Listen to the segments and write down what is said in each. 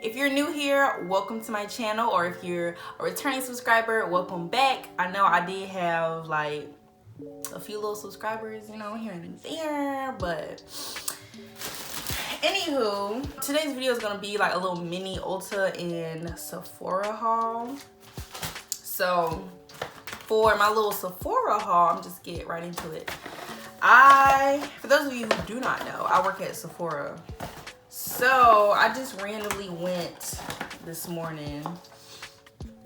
If you're new here, welcome to my channel, or if you're a returning subscriber, welcome back. I know I did have like a few little subscribers, you know, here and there, but anywho, today's video is gonna be like a little mini Ulta and Sephora haul. So for my little Sephora haul, I'm just get right into it. For those of you who do not know, I work at Sephora. So I just randomly went this morning.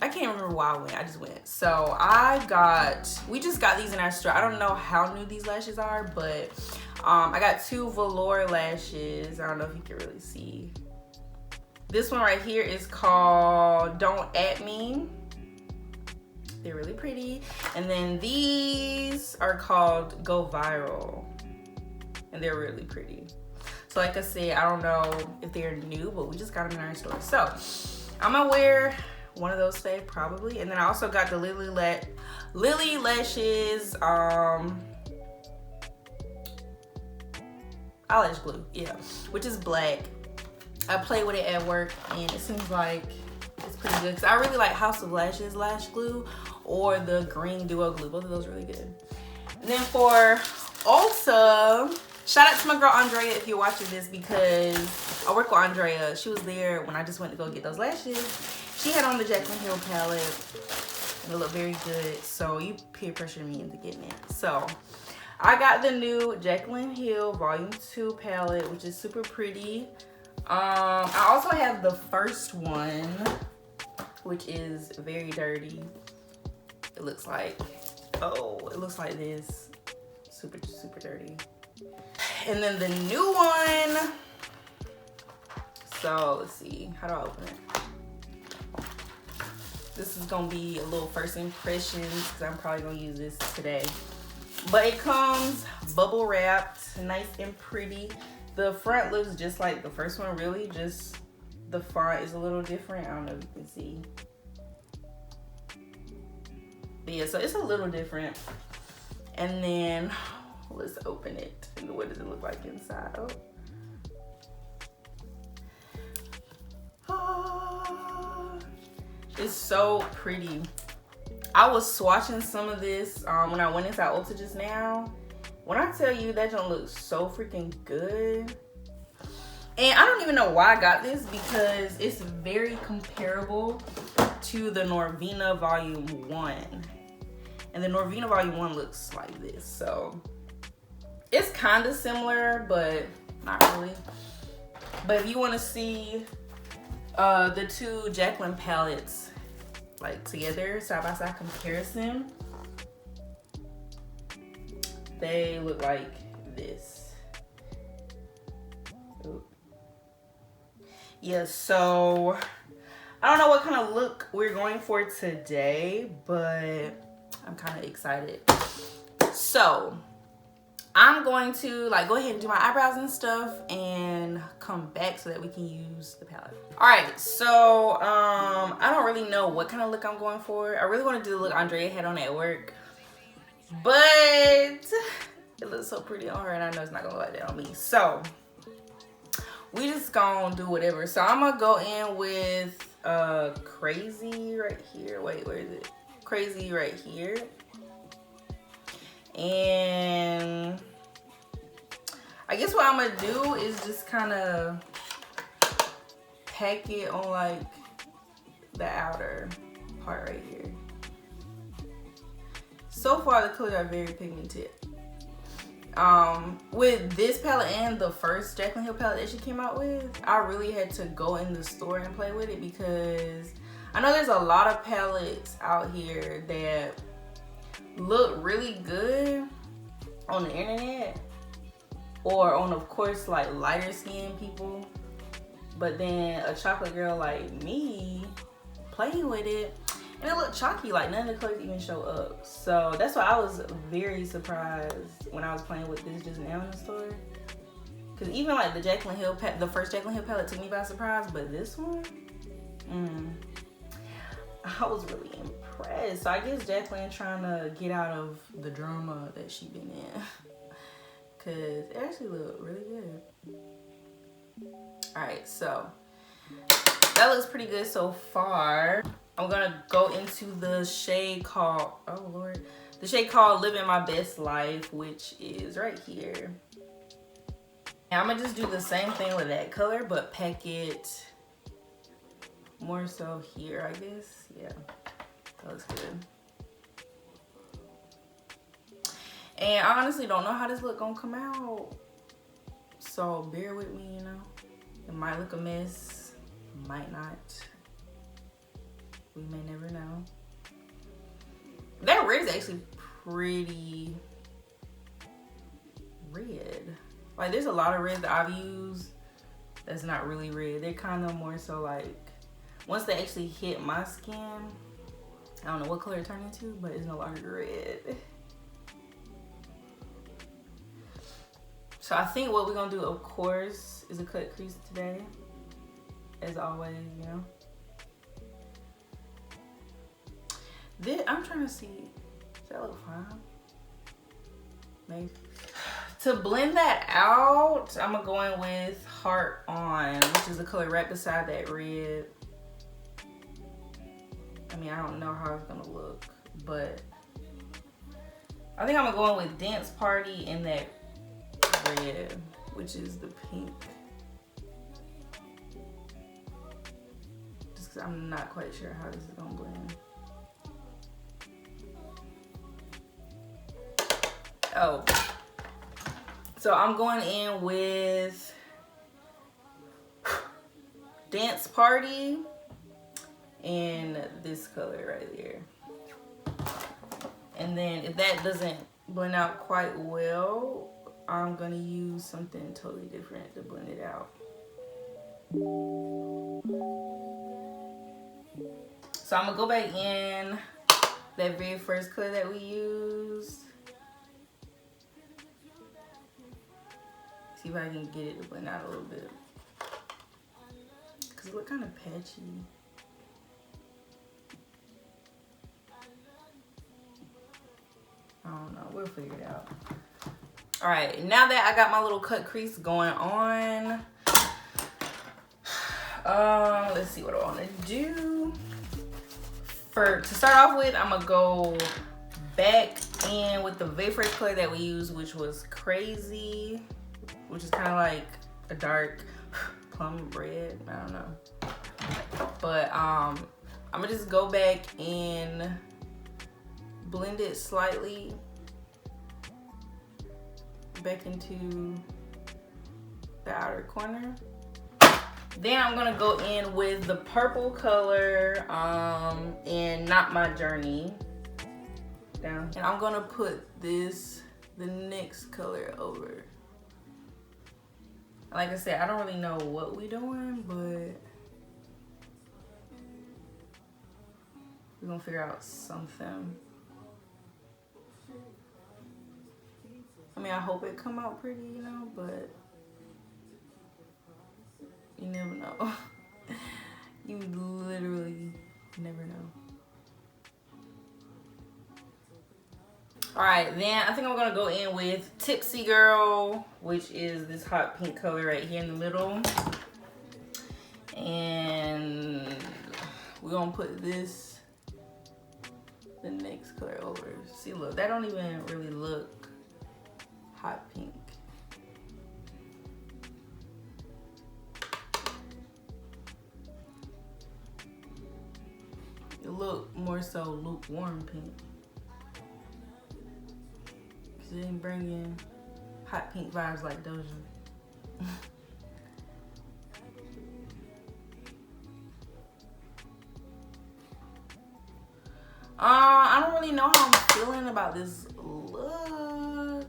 I can't remember why I went, I just went. So we just got these in our store. I don't know how new these lashes are, but I got two velour lashes. I don't know if you can really see. This one right here is called Don't At Me. They're really pretty. And then these are called Go Viral. And they're really pretty. So like I said, I don't know if they're new, but we just got them in our store. So I'm gonna wear one of those today probably. And then I also got the Lily Lashes eyelash glue, yeah, which is black. I play with it at work and it seems like it's pretty good. Cause I really like House of Lashes lash glue or the green duo glue. Both of those are really good. And then for Ulta, shout out to my girl Andrea if you're watching this, because I work with Andrea. She was there when I just went to go get those lashes. She had on the Jaclyn Hill palette and it looked very good. So you peer pressured me into getting it. So I got the new Jaclyn Hill Volume 2 palette, which is super pretty. I also have the first one, which is very dirty. It looks like, it looks like this. Super, super dirty. And then the new one. So let's see, how do I open it? This is gonna be a little first impressions because I'm probably gonna use this today. But it comes bubble wrapped, nice and pretty. The front looks just like the first one, really. Just the font is a little different. I don't know if you can see. But yeah, so it's a little different. And then let's open it. And what does it look like inside? Oh. It's so pretty. I was swatching some of this when I went inside Ulta just now. When I tell you that don't look so freaking good. And I don't even know why I got this, because it's very comparable to the Norvina Volume 1. And the Norvina Volume 1 looks like this. So it's kind of similar, but not really. But if you want to see the two Jaclyn palettes like together, side by side comparison, they look like this. Ooh. Yeah, so I don't know what kind of look we're going for today, but I'm kind of excited. So I'm going to like go ahead and do my eyebrows and stuff and come back so that we can use the palette. All right, so I don't really know what kind of look I'm going for. I really want to do the look Andrea had on at work, but it looks so pretty on her and I know it's not gonna look like that on me. So we just gonna do whatever. So I'm gonna go in with Crazy right here. Wait, where is it? Crazy right here. And I guess what I'm gonna do is just kind of pack it on like the outer part right here. So far the colors are very pigmented. With this palette and the first Jaclyn Hill palette that she came out with, I really had to go in the store and play with it, because I know there's a lot of palettes out here that look really good on the internet or on, of course, like lighter skinned people, but then a chocolate girl like me playing with it and it looked chalky, like none of the colors even show up. So that's why I was very surprised when I was playing with this just now in the store, because even like the Jaclyn Hill the first Jaclyn Hill palette took me by surprise, but this one, I was really impressed. So I guess Jaclyn trying to get out of the drama that she been in, because it actually looked really good. All right, so that looks pretty good so far. I'm gonna go into the shade called, oh Lord, the shade called Living My Best Life, which is right here. And I'm gonna just do the same thing with that color, but pack it more so here, I guess. Yeah, that looks good. And I honestly don't know how this look gonna come out, so bear with me, you know. It might look a mess, might not. We may never know. That red is actually pretty red. Like, there's a lot of red that I've used that's not really red. They're kind of more so like, once they actually hit my skin, I don't know what color it turned into, but it's no longer red. So I think what we're gonna do, of course, is a cut crease today. As always, you know. I'm trying to see, does that look fine? Maybe. To blend that out, I'm gonna go in with Heart On, which is the color right beside that red. I mean, I don't know how it's gonna look, but I think I'm gonna go in with Dance Party in that red, which is the pink. Just because I'm not quite sure how this is gonna blend. Oh, so I'm going in with Dance Party in this color right there. And then if that doesn't blend out quite well, I'm gonna use something totally different to blend it out. So I'm gonna go back in that very first color that we used. See if I can get it to blend out a little bit. Cause it look kind of patchy. I don't know, we'll figure it out. All right, now that I got my little cut crease going on, let's see what I want to do. To start off with, I'm gonna go back in with the very first color that we used, which was Crazy, which is kind of like a dark plum red. I don't know, but I'm gonna just go back and blend it slightly back into the outer corner. Then I'm gonna go in with the purple color in Not My Journey down, and I'm gonna put the next color over. Like I said, I don't really know what we're doing, but we're gonna figure out something. I mean, I hope it come out pretty, you know, but you never know. You literally never know. All right, then I think I'm gonna go in with Tipsy Girl, which is this hot pink color right here in the middle. And we're gonna put the next color over. See, look, that don't even really look hot pink. It look more so lukewarm pink. Cause it didn't bring in hot pink vibes like Doja. I don't really know how I'm feeling about this look.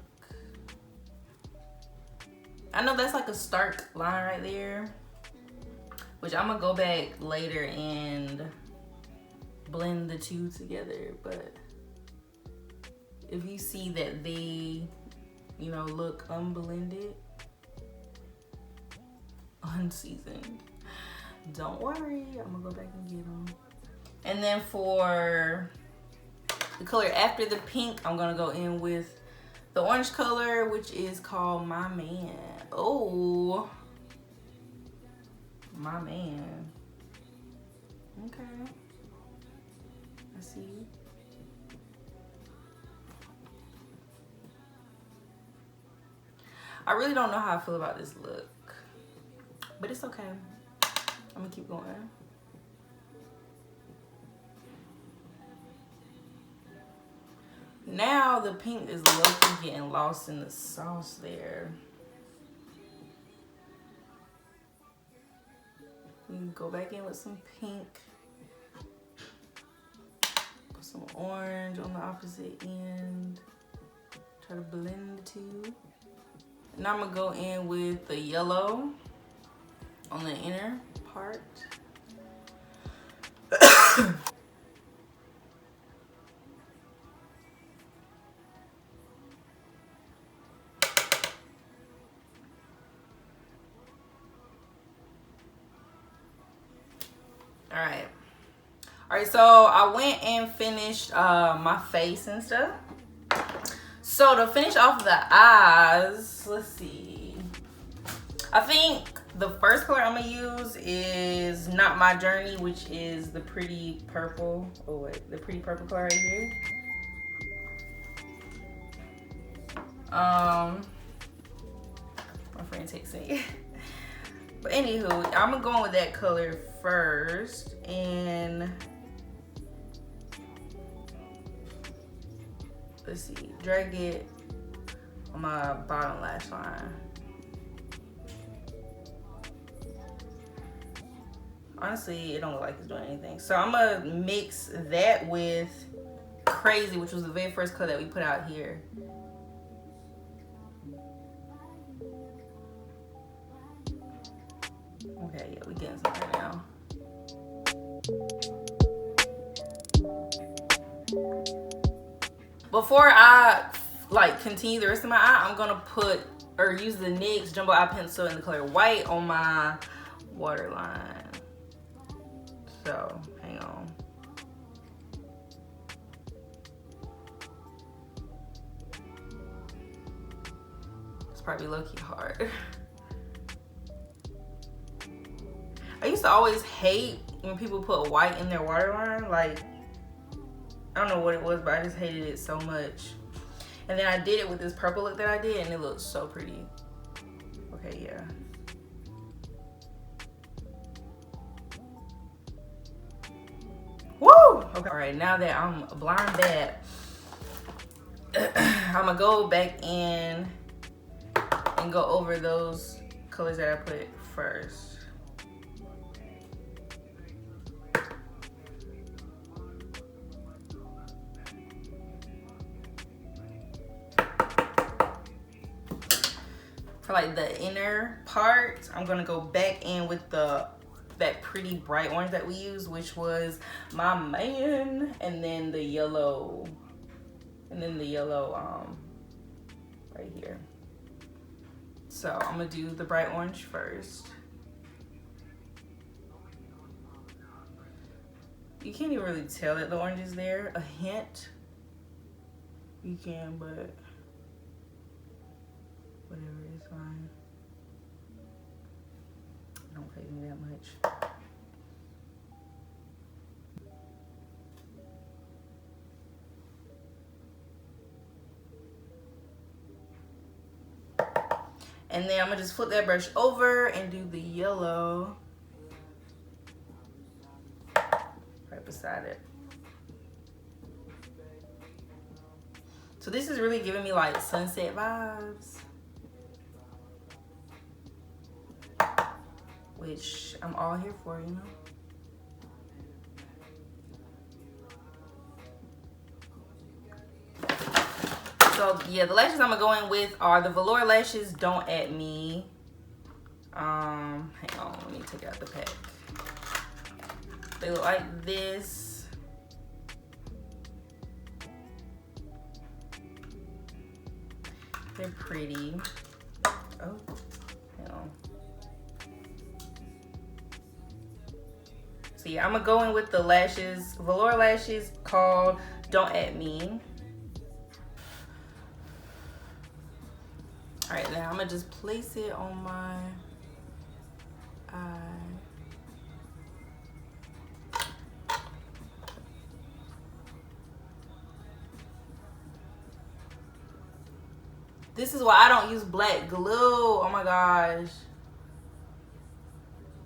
I know that's like a stark line right there, which I'm gonna go back later and blend the two together. But if you see that they, you know, look unblended, unseasoned, don't worry, I'm gonna go back and get them. And then for the color after the pink, I'm gonna go in with the orange color, which is called My Man. Oh, My Man. Okay. I see you. I really don't know how I feel about this look, but it's okay. I'm gonna keep going. Now the pink is low-key getting lost in the sauce there. We can go back in with some pink. Put some orange on the opposite end. Try to blend the two. Now I'm gonna go in with the yellow on the inner part. All right, so I went and finished my face and stuff. So to finish off the eyes, let's see. I think the first color I'm gonna use is Not My Journey, which is the pretty purple. Oh wait, the pretty purple color right here. My friend texted me. But anywho, I'm gonna go in with that color first, and let's see, drag it on my bottom lash line. Honestly, it don't look like it's doing anything. So I'm gonna mix that with Crazy, which was the very first color that we put out here. Okay, yeah, we getting somewhere now. Before I like continue the rest of my eye, I'm gonna put or use the NYX Jumbo Eye Pencil in the color White on my waterline. So hang on. It's probably low-key hard. I used to always hate when people put white in their waterline. Like, I don't know what it was, but I just hated it so much. And then I did it with this purple look that I did, and it looked so pretty. Okay, yeah. Woo! Okay, all right, now that I'm blind bad, I'm gonna go back in and go over those colors that I put first. For like the inner part, I'm gonna go back in with that pretty bright orange that we used, which was My Man, and then the yellow, right here. So I'm gonna do the bright orange first. You can't even really tell that the orange is there. A hint, you can, but whatever, it's fine. Don't fade me that much. And then I'm gonna just flip that brush over and do the yellow right beside it. So this is really giving me like sunset vibes, which I'm all here for, you know? So yeah, the lashes I'm gonna go in with are the velour lashes Don't At Me. Hang on, let me take out the pack. They look like this. They're pretty. Oh, hang on. So yeah, I'm gonna go in with the lashes, velour lashes called Don't At Me. All right, now I'm gonna just place it on my eye. This is why I don't use black glue. Oh my gosh.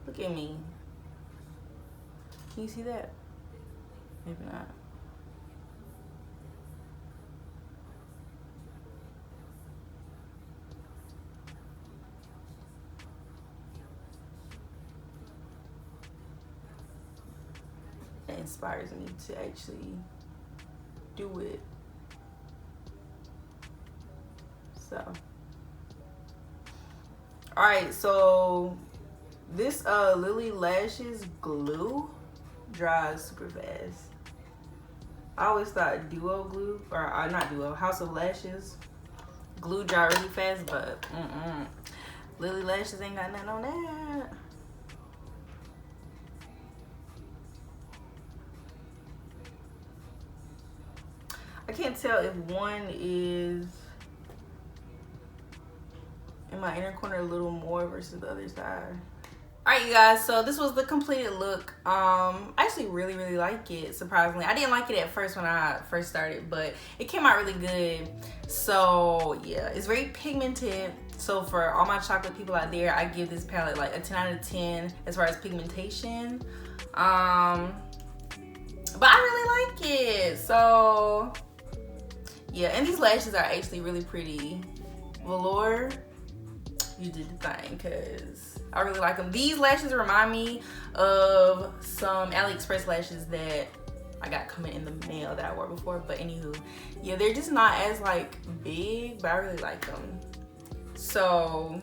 Look at me. Can you see that? Maybe not. That inspires me to actually do it. So, all right, so this Lily Lashes glue dries super fast. I always thought Duo glue, or not Duo, House of Lashes glue dry really fast, but Lily Lashes ain't got nothing on that. I can't tell if one is in my inner corner a little more versus the other side. All right, you guys, so this was the completed look. I actually really like it, surprisingly. I didn't like it at first when I first started, but it came out really good. So yeah, it's very pigmented. So for all my chocolate people out there, I give this palette like a 10 out of 10 as far as pigmentation. But I really like it. So yeah, and these lashes are actually really pretty. Velour, you did the thing, because I really like them. These lashes remind me of some AliExpress lashes that I got coming in the mail that I wore before. But anywho, yeah, they're just not as like big, but I really like them. So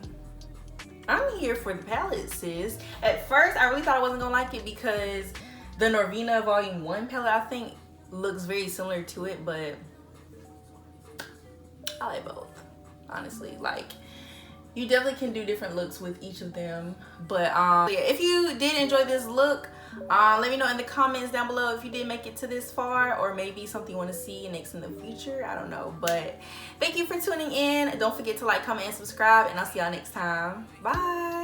I'm here for the palette, sis. At first, I really thought I wasn't gonna like it because the Norvina Volume 1 palette, I think, looks very similar to it, but I like both, honestly. Like, you definitely can do different looks with each of them. But yeah, if you did enjoy this look, let me know in the comments down below if you did make it to this far, or maybe something you want to see next in the future. I don't know. But thank you for tuning in. Don't forget to like, comment, and subscribe, and I'll see y'all next time. Bye.